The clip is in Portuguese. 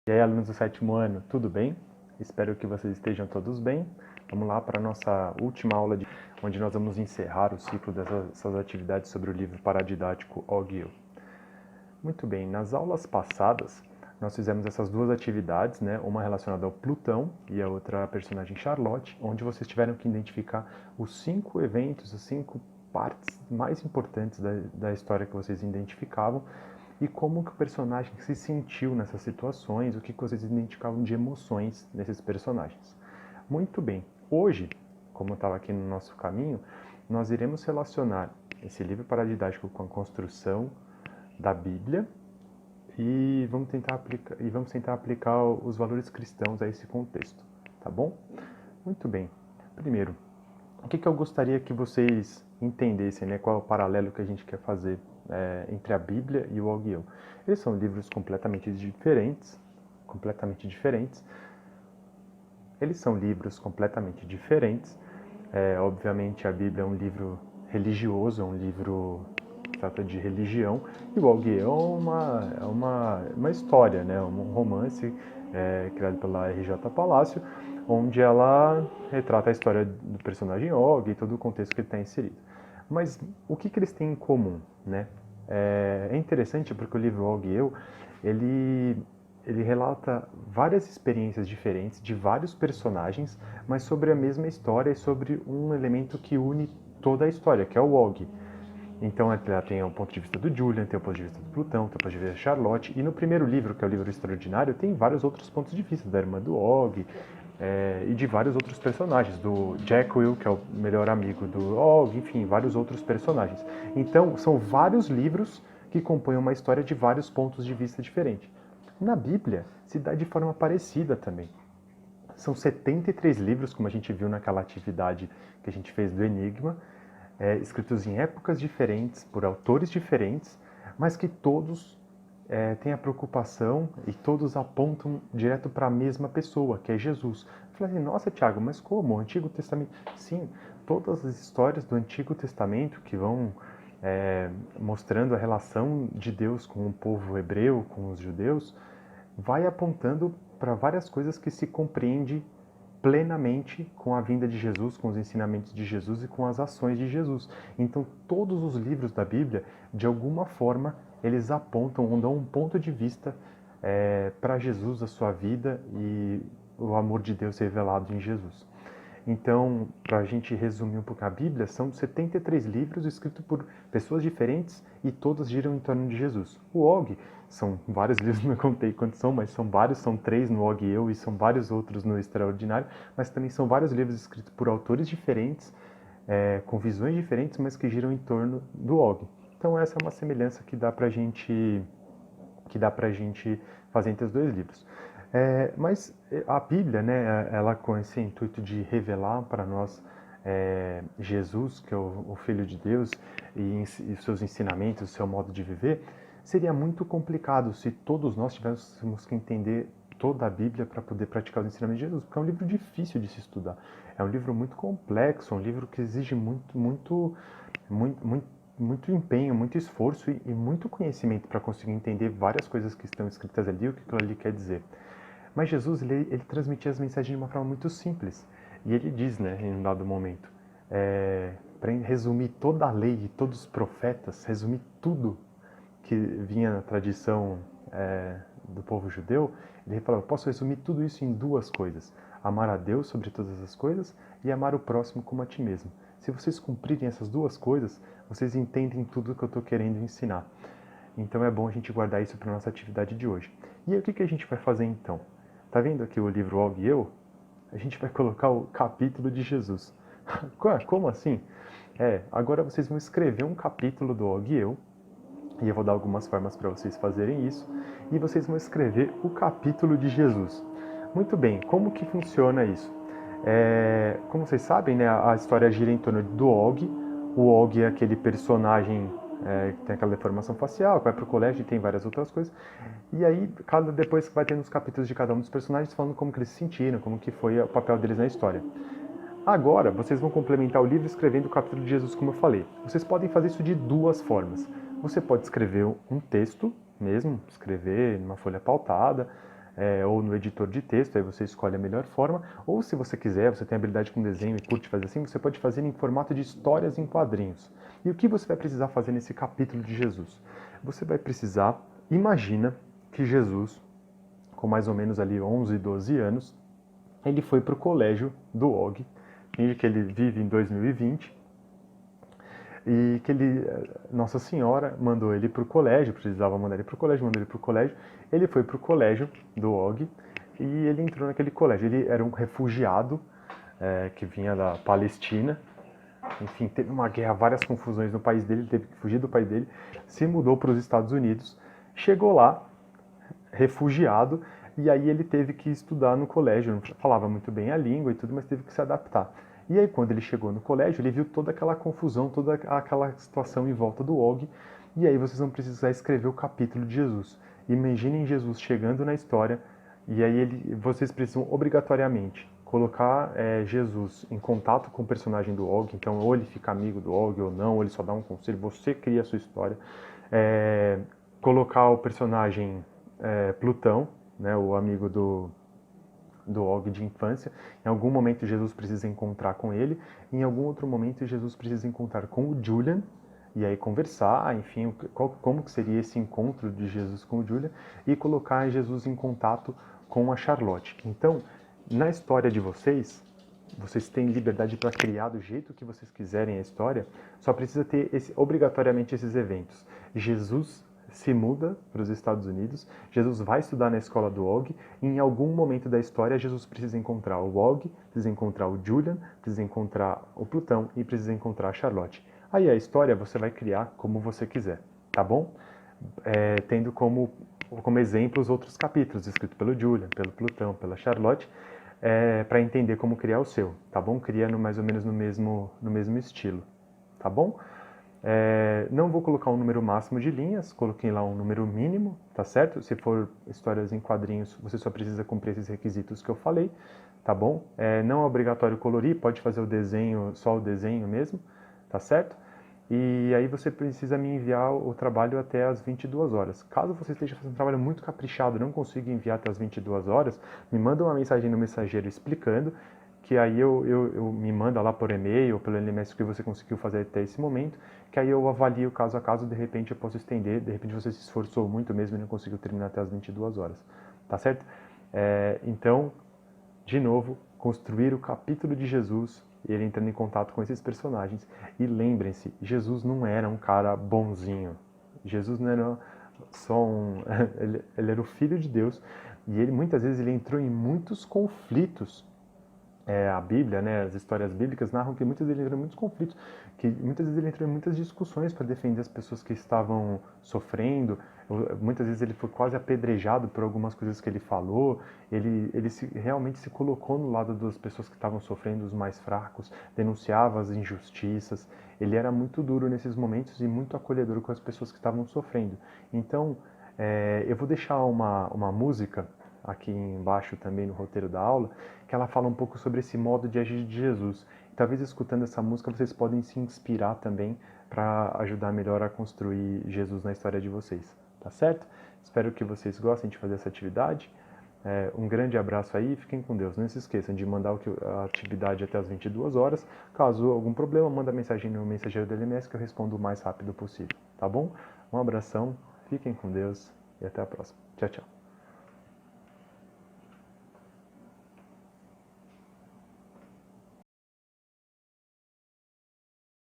E aí, alunos do sétimo ano, tudo bem? Espero que vocês estejam todos bem. Vamos lá para a nossa última aula, onde nós vamos encerrar o ciclo dessas atividades sobre o livro paradidático Og. Muito bem, nas aulas passadas, nós fizemos essas duas atividades, né? Uma relacionada ao Plutão e a outra a personagem Charlotte, onde vocês tiveram que identificar os 5 eventos, as 5 partes mais importantes da história que vocês identificavam e como que o personagem se sentiu nessas situações, o que vocês identificavam de emoções nesses personagens. Muito bem, hoje, como estava aqui no nosso caminho, nós iremos relacionar esse livro paradidático com a construção da Bíblia e vamos tentar aplicar os valores cristãos a esse contexto, tá bom? Muito bem. Primeiro, o que eu gostaria que vocês entendessem, né? Qual é o paralelo que a gente quer fazer entre a Bíblia e o Og. Eles são livros completamente diferentes. Eles são livros completamente diferentes. Obviamente, a Bíblia é um livro religioso, é um livro que trata de religião, e o Og é uma história, né? Um romance criado pela R.J. Palácio, onde ela retrata a história do personagem Og e todo o contexto que ele está inserido. Mas o que eles têm em comum, né? É interessante porque o livro Og ele relata várias experiências diferentes de vários personagens, mas sobre a mesma história e sobre um elemento que une toda a história, que é o Og. Então ela tem o ponto de vista do Julian, tem o ponto de vista do Plutão, tem o ponto de vista da Charlotte, e no primeiro livro, que é o livro extraordinário, tem vários outros pontos de vista da irmã do Og e de vários outros personagens, do Jekyll, que é o melhor amigo do Og, enfim, vários outros personagens. Então são vários livros que compõem uma história de vários pontos de vista diferentes. Na Bíblia, se dá de forma parecida também. São 73 livros, como a gente viu naquela atividade que a gente fez do Enigma, escritos em épocas diferentes, por autores diferentes, mas que todos têm a preocupação e todos apontam direto para a mesma pessoa, que é Jesus. Eu falei assim, nossa, Tiago, mas como? O Antigo Testamento? Sim, todas as histórias do Antigo Testamento que vão mostrando a relação de Deus com o povo hebreu, com os judeus, vai apontando para várias coisas que se compreende plenamente com a vinda de Jesus, com os ensinamentos de Jesus e com as ações de Jesus. Então, todos os livros da Bíblia, de alguma forma, eles apontam ou dão um ponto de vista para Jesus, a sua vida e o amor de Deus revelado em Jesus. Então, para a gente resumir um pouco a Bíblia, são 73 livros escritos por pessoas diferentes e todas giram em torno de Jesus. O Og, são vários livros, não contei quantos são, mas são vários, são 3 no Og e Eu e são vários outros no Extraordinário, mas também são vários livros escritos por autores diferentes, com visões diferentes, mas que giram em torno do Og. Então essa é uma semelhança que dá pra gente fazer entre os dois livros. Mas a Bíblia, né, ela com esse intuito de revelar para nós Jesus, que é o Filho de Deus, e seus ensinamentos, o seu modo de viver, seria muito complicado se todos nós tivéssemos que entender toda a Bíblia para poder praticar os ensinamentos de Jesus, porque é um livro difícil de se estudar. É um livro muito complexo, um livro que exige muito empenho, muito esforço e muito conhecimento para conseguir entender várias coisas que estão escritas ali, o que aquilo ali quer dizer. Mas Jesus, ele transmitia as mensagens de uma forma muito simples. E ele diz, né, em um dado momento, para resumir toda a lei e todos os profetas, resumir tudo que vinha na tradição do povo judeu, ele falava, posso resumir tudo isso em 2 coisas. Amar a Deus sobre todas as coisas e amar o próximo como a ti mesmo. Se vocês cumprirem essas 2 coisas, vocês entendem tudo que eu estou querendo ensinar. Então é bom a gente guardar isso para a nossa atividade de hoje. E aí o que a gente vai fazer então? Tá vendo aqui o livro Og e Eu? A gente vai colocar o capítulo de Jesus. Como assim? Agora vocês vão escrever um capítulo do Og e Eu, e eu vou dar algumas formas para vocês fazerem isso, e vocês vão escrever o capítulo de Jesus. Muito bem, como que funciona isso? Como vocês sabem, né, a história gira em torno do Og. O Og é aquele personagem que tem aquela deformação facial, que vai para o colégio e tem várias outras coisas. E aí, depois vai tendo os capítulos de cada um dos personagens falando como que eles se sentiram, como que foi o papel deles na história. Agora, vocês vão complementar o livro escrevendo o capítulo de Jesus, como eu falei. Vocês podem fazer isso de 2 formas. Você pode escrever um texto mesmo, escrever numa folha pautada, ou no editor de texto, aí você escolhe a melhor forma, ou se você quiser, você tem habilidade com desenho e curte fazer assim, você pode fazer em formato de histórias em quadrinhos. E o que você vai precisar fazer nesse capítulo de Jesus? Você vai precisar, imagina que Jesus, com mais ou menos ali 11, 12 anos, ele foi para o colégio do Og, finge que ele vive em 2020, e que Nossa Senhora mandou ele para o colégio, precisava mandar ele para o colégio, mandou ele para o colégio, ele foi para o colégio do Og, e ele entrou naquele colégio. Ele era um refugiado que vinha da Palestina, enfim, teve uma guerra, várias confusões no país dele, ele teve que fugir do país dele, se mudou para os Estados Unidos, chegou lá, refugiado, e aí ele teve que estudar no colégio, não falava muito bem a língua e tudo, mas teve que se adaptar. E aí quando ele chegou no colégio, ele viu toda aquela confusão, toda aquela situação em volta do Og, e aí vocês vão precisar escrever o capítulo de Jesus. Imaginem Jesus chegando na história, e aí vocês precisam obrigatoriamente colocar Jesus em contato com o personagem do Og, então ou ele fica amigo do Og ou não, ou ele só dá um conselho, você cria a sua história. Colocar o personagem Plutão, né, o amigo do Og de infância. Em algum momento Jesus precisa encontrar com ele, em algum outro momento Jesus precisa encontrar com o Julian, e aí conversar, enfim, como que seria esse encontro de Jesus com o Julian, e colocar Jesus em contato com a Charlotte. Então, na história de vocês têm liberdade para criar do jeito que vocês quiserem a história, só precisa ter obrigatoriamente esses eventos. Jesus se muda para os Estados Unidos, Jesus vai estudar na escola do Og, e em algum momento da história Jesus precisa encontrar o Og, precisa encontrar o Julian, precisa encontrar o Plutão e precisa encontrar a Charlotte. Aí a história você vai criar como você quiser, tá bom? Tendo como exemplo os outros capítulos, escritos pelo Julian, pelo Plutão, pela Charlotte, para entender como criar o seu, tá bom? Criando mais ou menos no mesmo estilo, tá bom? Não vou colocar um número máximo de linhas, coloquei lá um número mínimo, tá certo? Se for histórias em quadrinhos, você só precisa cumprir esses requisitos que eu falei, tá bom? Não é obrigatório colorir, pode fazer o desenho, só o desenho mesmo, tá certo? E aí você precisa me enviar o trabalho até as 22 horas. Caso você esteja fazendo um trabalho muito caprichado e não consiga enviar até as 22 horas, me manda uma mensagem no mensageiro explicando, que aí eu me manda lá por e-mail ou pelo LMS que você conseguiu fazer até esse momento, que aí eu avalio caso a caso, de repente eu posso estender, de repente você se esforçou muito mesmo e não conseguiu terminar até as 22 horas, tá certo? Então, de novo, construir o capítulo de Jesus, ele entrando em contato com esses personagens. E lembrem-se, Jesus não era um cara bonzinho. Jesus não era só ele era o Filho de Deus. E ele, muitas vezes, ele entrou em muitos conflitos. A Bíblia, né, as histórias bíblicas narram que muitas vezes ele entrou em muitos conflitos, que muitas vezes ele entrou em muitas discussões para defender as pessoas que estavam sofrendo. Muitas vezes ele foi quase apedrejado por algumas coisas que ele falou. Ele realmente se colocou no lado das pessoas que estavam sofrendo, os mais fracos, denunciava as injustiças. Ele era muito duro nesses momentos e muito acolhedor com as pessoas que estavam sofrendo. Então, eu vou deixar uma música aqui embaixo também no roteiro da aula, que ela fala um pouco sobre esse modo de agir de Jesus. E talvez escutando essa música vocês podem se inspirar também para ajudar melhor a construir Jesus na história de vocês, tá certo? Espero que vocês gostem de fazer essa atividade. Um grande abraço aí, fiquem com Deus. Não se esqueçam de mandar a atividade até as 22 horas. Caso algum problema, manda mensagem no mensageiro do LMS que eu respondo o mais rápido possível, tá bom? Um abração, fiquem com Deus e até a próxima. Tchau, tchau.